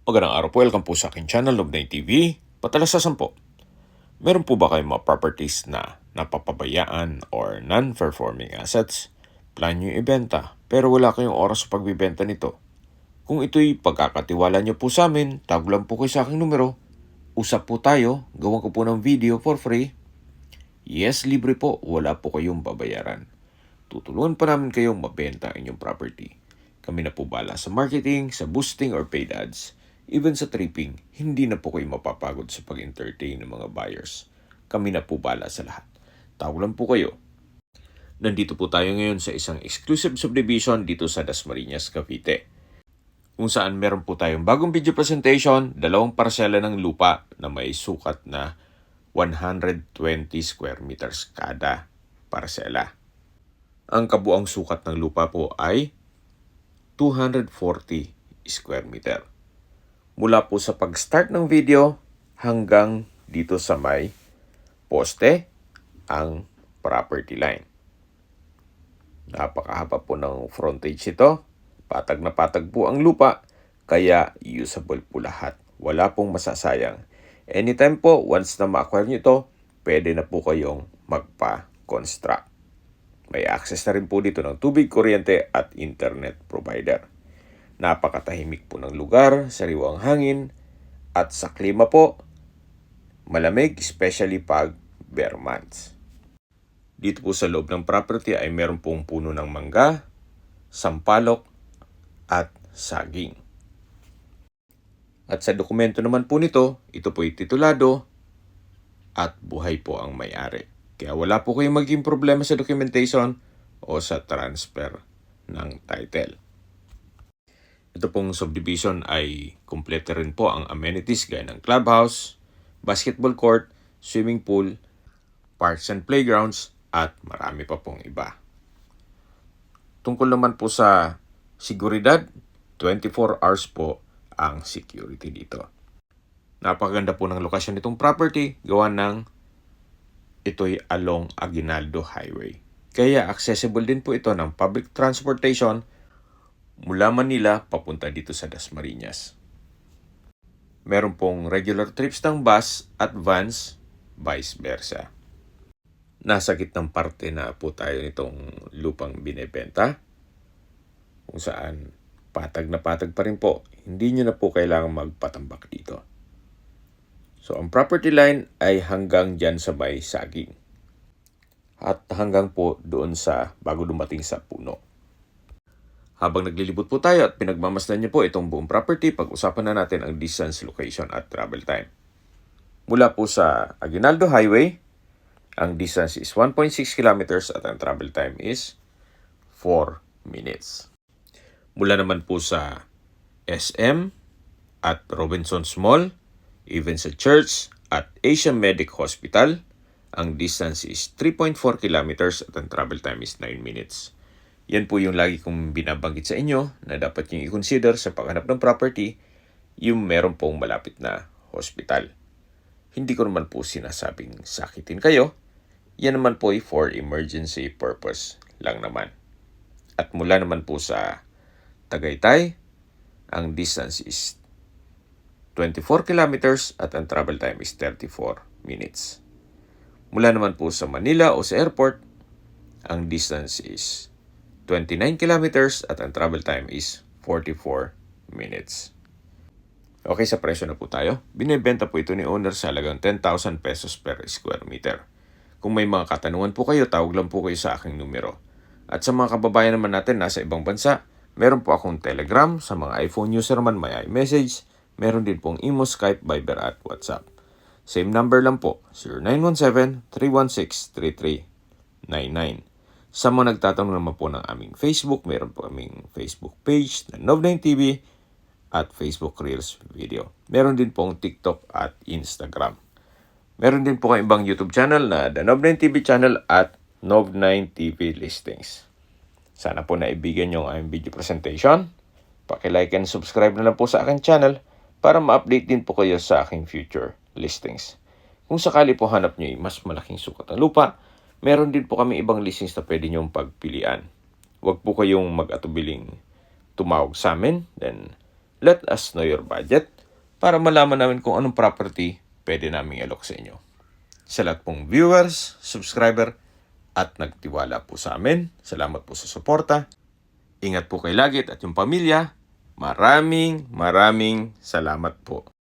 Magandang araw po, welcome po sa aking channel, Love9 TV. Patalasasan po, meron po ba kayong mga properties na napapabayaan or non-performing assets? Plan nyo ibenta, pero wala kayong oras sa pagbibenta nito. Kung ito'y pagkakatiwala nyo po sa amin, tawag lang po kayo sa aking numero. Usap po tayo, gawan ko po ng video for free. Yes, libre po, wala po kayong babayaran. Tutulungan pa namin kayong mabenta inyong property. Kami na po bala sa marketing, sa boosting or paid ads. Even sa tripping, hindi na po kayo mapapagod sa pag-entertain ng mga buyers. Kami na po bala sa lahat. Tawag lang po kayo. Nandito po tayo ngayon sa isang exclusive subdivision dito sa Dasmariñas, Cavite. Kung saan meron po tayong bagong video presentation, 2 parsela ng lupa na may sukat na 120 square meters kada parsela. Ang kabuang sukat ng lupa po ay 240 square meter. Mula po sa pag-start ng video hanggang dito sa may poste ang property line. Napakahaba po ng frontage ito. Patag na patag po ang lupa, kaya usable po lahat. Wala pong masasayang. Anytime po, once na ma-acquire nyo ito, pwede na po kayong magpa-construct. May access na rin po dito ng tubig, kuryente at internet provider. Napakatahimik po ng lugar, sariwang hangin, at sa klima po, malamig, especially pag bare months. Dito po sa loob ng property ay meron pong puno ng mangga, sampalok, at saging. At sa dokumento naman po nito, ito po ay titulado at buhay po ang may-ari. Kaya wala po kayong maging problema sa documentation o sa transfer ng title. Ito pong subdivision ay kumpleto rin po ang amenities gaya ng clubhouse, basketball court, swimming pool, parks and playgrounds, at marami pa pong iba. Tungkol naman po sa seguridad, 24 hours po ang security dito. Napakaganda po ng lokasyon nitong property, gawa ng ito'y along Aguinaldo Highway. Kaya accessible din po ito ng public transportation mula Manila papunta dito sa Dasmariñas. Meron pong regular trips ng bus at vans, vice versa. Nasa gitnang parte na po tayo nitong lupang binebenta, kung saan patag na patag pa rin po. Hindi nyo na po kailangan magpatambak dito. So, ang property line ay hanggang dyan sa may saging. At hanggang po doon sa bago dumating sa puno. Habang naglilibot po tayo at pinagmamasdan niyo po itong buong property, pag-usapan na natin ang distance, location at travel time. Mula po sa Aguinaldo Highway, ang distance is 1.6 kilometers at ang travel time is 4 minutes. Mula naman po sa SM at Robinson's Mall, even sa church at Asia Medic Hospital, ang distance is 3.4 kilometers at ang travel time is 9 minutes. Yan po yung lagi kong binabanggit sa inyo na dapat nyo i-consider sa paghanap ng property, yung meron pong malapit na hospital. Hindi ko naman po sinasabing sakitin kayo. Yan naman po ay for emergency purpose lang naman. At mula naman po sa Tagaytay, ang distance is 24 kilometers at ang travel time is 34 minutes. Mula naman po sa Manila o sa airport, ang distance is 29 kilometers at ang travel time is 44 minutes. Okay, sa presyo na po tayo. Binibenta po ito ni owner sa halagang 10,000 pesos per square meter. Kung may mga katanungan po kayo, tawag lang po kayo sa aking numero. At sa mga kababayan naman natin nasa ibang bansa, meron po akong Telegram. Sa mga iPhone user naman may iMessage. Meron din pong Imo, Skype, Viber at WhatsApp. Same number lang po, 0917-316-3399. Sa mga nagtatanong naman po ng aming Facebook, meron po aming Facebook page na Love9 TV at Facebook Reels video. Meron din pong TikTok at Instagram. Meron din po kayong ibang YouTube channel na The Love9 TV channel at Love9 TV Listings. Sana po naibigyan nyo ang aming video presentation. Paki-like and subscribe na lang po sa aking channel para ma-update din po kayo sa aking future listings. Kung sakali po hanap nyo mas malaking sukat ng lupa, meron din po kami ibang listings na pwede nyong pagpilian. Huwag po kayong mag-atubiling tumawag sa amin. Then, let us know your budget para malaman namin kung anong property pwede namin alok sa inyo. Sa lahat pong viewers, subscriber, at nagtiwala po sa amin, salamat po sa suporta. Ingat po kayo lagi at yung pamilya. Maraming salamat po.